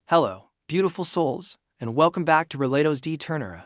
Hello, beautiful souls, and welcome back to Relatos D. Turnera.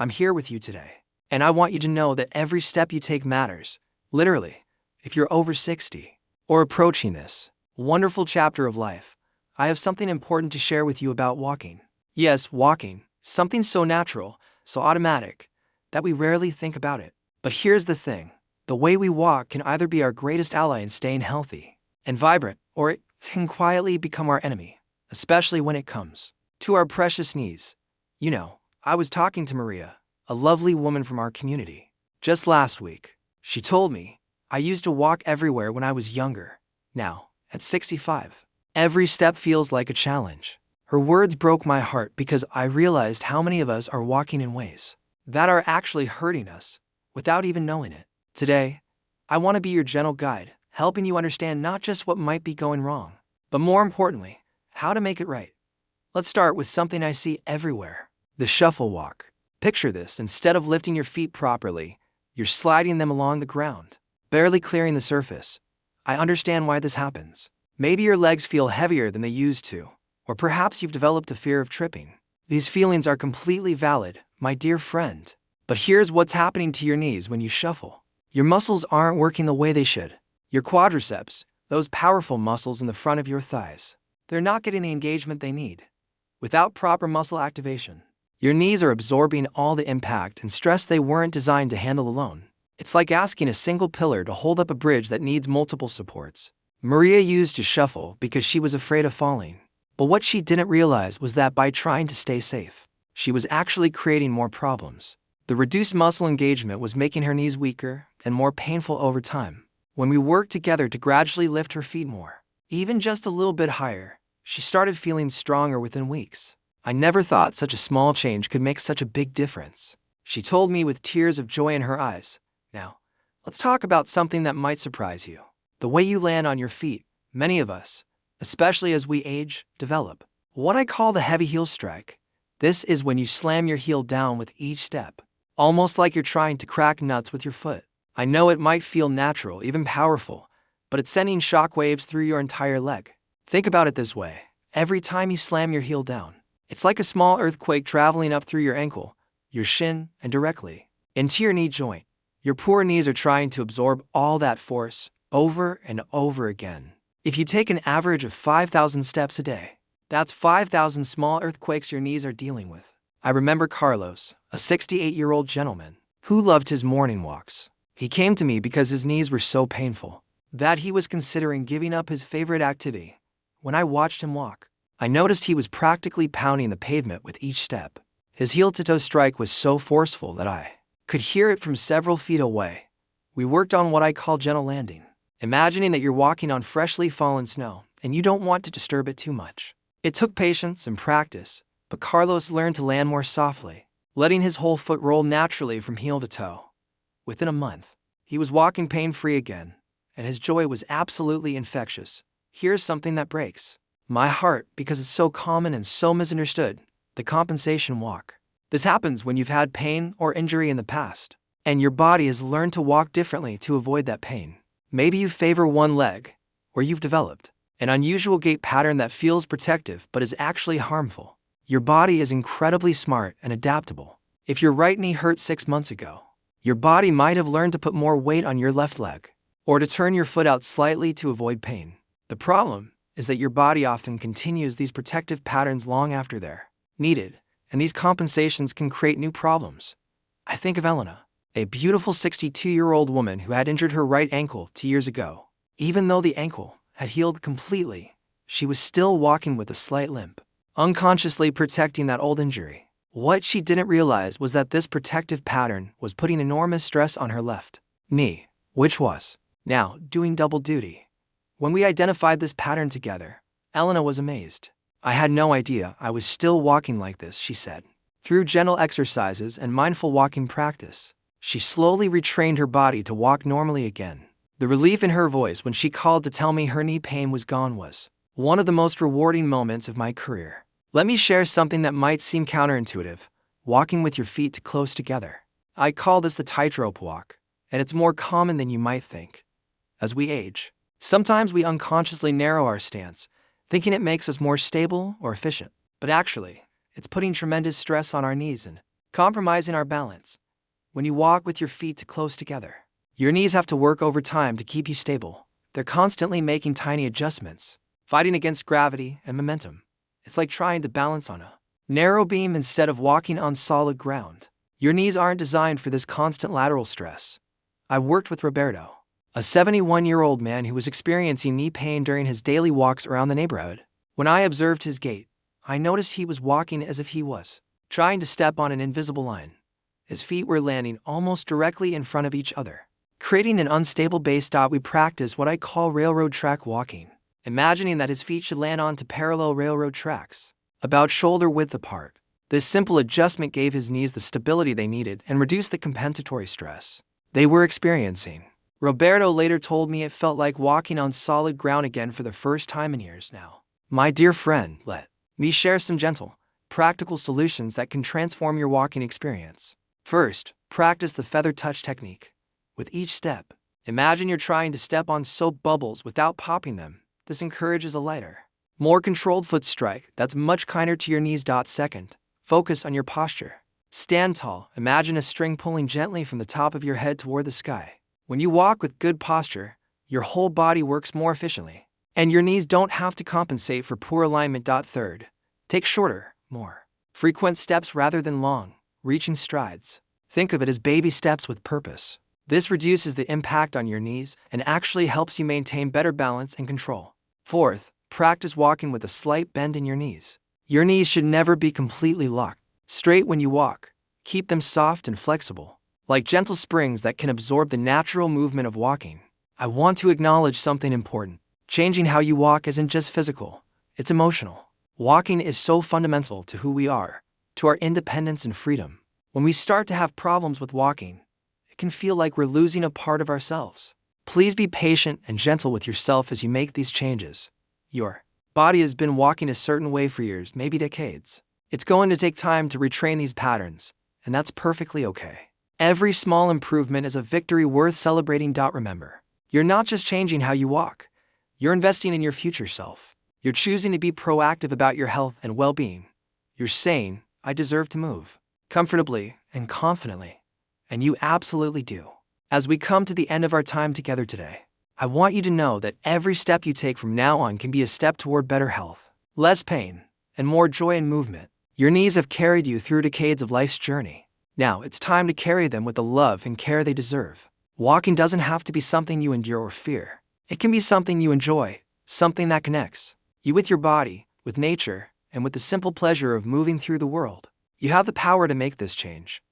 I'm here with you today, and I want you to know that every step you take matters. Literally, if you're over 60 or approaching this wonderful chapter of life, I have something important to share with you about walking. Yes, walking, something so natural, so automatic, that we rarely think about it. But here's the thing, the way we walk can either be our greatest ally in staying healthy and vibrant, or it can quietly become our enemy, especially when it comes to our precious knees. You know, I was talking to Maria, a lovely woman from our community, just last week. She told me, I used to walk everywhere when I was younger. Now, at 65, every step feels like a challenge. Her words broke my heart because I realized how many of us are walking in ways that are actually hurting us without even knowing it. Today, I want to be your gentle guide, helping you understand not just what might be going wrong, but more importantly, how to make it right. Let's start with something I see everywhere, the shuffle walk. Picture this, instead of lifting your feet properly, you're sliding them along the ground, barely clearing the surface. I understand why this happens. Maybe your legs feel heavier than they used to, or perhaps you've developed a fear of tripping. These feelings are completely valid, my dear friend. But here's what's happening to your knees when you shuffle. Your muscles aren't working the way they should. Your quadriceps, those powerful muscles in the front of your thighs, they're not getting the engagement they need. Without proper muscle activation, your knees are absorbing all the impact and stress they weren't designed to handle alone. It's like asking a single pillar to hold up a bridge that needs multiple supports. Maria used to shuffle because she was afraid of falling. But what she didn't realize was that by trying to stay safe, she was actually creating more problems. The reduced muscle engagement was making her knees weaker and more painful over time. When we worked together to gradually lift her feet more, even just a little bit higher, she started feeling stronger within weeks. I never thought such a small change could make such a big difference, she told me with tears of joy in her eyes. Now, let's talk about something that might surprise you. The way you land on your feet. Many of us, especially as we age, develop what I call the heavy heel strike. This is when you slam your heel down with each step, almost like you're trying to crack nuts with your foot. I know it might feel natural, even powerful, but it's sending shock waves through your entire leg. Think about it this way. Every time you slam your heel down, it's like a small earthquake traveling up through your ankle, your shin, and directly into your knee joint. Your poor knees are trying to absorb all that force over and over again. If you take an average of 5,000 steps a day, that's 5,000 small earthquakes your knees are dealing with. I remember Carlos, a 68-year-old gentleman, who loved his morning walks. He came to me because his knees were so painful that he was considering giving up his favorite activity. When I watched him walk, I noticed he was practically pounding the pavement with each step. His heel-to-toe strike was so forceful that I could hear it from several feet away. We worked on what I call gentle landing, imagining that you're walking on freshly fallen snow and you don't want to disturb it too much. It took patience and practice, but Carlos learned to land more softly, letting his whole foot roll naturally from heel to toe. Within a month, he was walking pain-free again, and his joy was absolutely infectious. Here's something that breaks my heart because it's so common and so misunderstood: the compensation walk. This happens when you've had pain or injury in the past, and your body has learned to walk differently to avoid that pain. Maybe you favor one leg, or you've developed an unusual gait pattern that feels protective but is actually harmful. Your body is incredibly smart and adaptable. If your right knee hurt 6 months ago, your body might have learned to put more weight on your left leg, or to turn your foot out slightly to avoid pain. The problem is that your body often continues these protective patterns long after they're needed, and these compensations can create new problems. I think of Elena, a beautiful 62-year-old woman who had injured her right ankle 2 years ago. Even though the ankle had healed completely, she was still walking with a slight limp, unconsciously protecting that old injury. What she didn't realize was that this protective pattern was putting enormous stress on her left knee, which was now doing double duty. When we identified this pattern together, Elena was amazed. I had no idea I was still walking like this, she said. Through gentle exercises and mindful walking practice, she slowly retrained her body to walk normally again. The relief in her voice when she called to tell me her knee pain was gone was one of the most rewarding moments of my career. Let me share something that might seem counterintuitive: walking with your feet too close together. I call this the tightrope walk, and it's more common than you might think. As we age, sometimes we unconsciously narrow our stance, thinking it makes us more stable or efficient. But actually, it's putting tremendous stress on our knees and compromising our balance. When you walk with your feet too close together, your knees have to work overtime to keep you stable. They're constantly making tiny adjustments, fighting against gravity and momentum. It's like trying to balance on a narrow beam instead of walking on solid ground. Your knees aren't designed for this constant lateral stress. I worked with Roberto, a 71-year-old man who was experiencing knee pain during his daily walks around the neighborhood. When I observed his gait, I noticed he was walking as if he was trying to step on an invisible line. His feet were landing almost directly in front of each other, creating an unstable base. We practice what I call railroad track walking, imagining that his feet should land onto parallel railroad tracks, about shoulder width apart. This simple adjustment gave his knees the stability they needed and reduced the compensatory stress they were experiencing. Roberto later told me it felt like walking on solid ground again for the first time in years now. My dear friend, let me share some gentle, practical solutions that can transform your walking experience. First, practice the feather touch technique. With each step, imagine you're trying to step on soap bubbles without popping them. This encourages a lighter, more controlled foot strike that's much kinder to your knees. Second, focus on your posture. Stand tall. Imagine a string pulling gently from the top of your head toward the sky. When you walk with good posture, your whole body works more efficiently, and your knees don't have to compensate for poor alignment. Third, take shorter, more frequent steps rather than long, reaching strides. Think of it as baby steps with purpose. This reduces the impact on your knees and actually helps you maintain better balance and control. Fourth, practice walking with a slight bend in your knees. Your knees should never be completely locked straight when you walk. Keep them soft and flexible, like gentle springs that can absorb the natural movement of walking. I want to acknowledge something important. Changing how you walk isn't just physical, it's emotional. Walking is so fundamental to who we are, to our independence and freedom. When we start to have problems with walking, it can feel like we're losing a part of ourselves. Please be patient and gentle with yourself as you make these changes. Your body has been walking a certain way for years, maybe decades. It's going to take time to retrain these patterns, and that's perfectly okay. Every small improvement is a victory worth celebrating. Remember, you're not just changing how you walk, you're investing in your future self. You're choosing to be proactive about your health and well-being. You're saying, I deserve to move comfortably and confidently, and you absolutely do. As we come to the end of our time together today, I want you to know that every step you take from now on can be a step toward better health, less pain, and more joy and movement. Your knees have carried you through decades of life's journey. Now it's time to carry them with the love and care they deserve. Walking doesn't have to be something you endure or fear. It can be something you enjoy, something that connects you with your body, with nature, and with the simple pleasure of moving through the world. You have the power to make this change,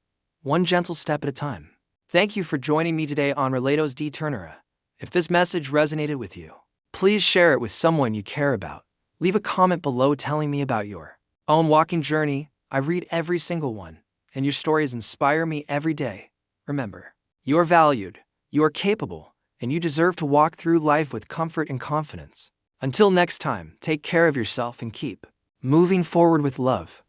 one gentle step at a time. Thank you for joining me today on Relatos de Ternura. If this message resonated with you, please share it with someone you care about. Leave a comment below telling me about your own walking journey. I read every single one, and your stories inspire me every day. Remember, you are valued, you are capable, and you deserve to walk through life with comfort and confidence. Until next time, take care of yourself and keep moving forward with love.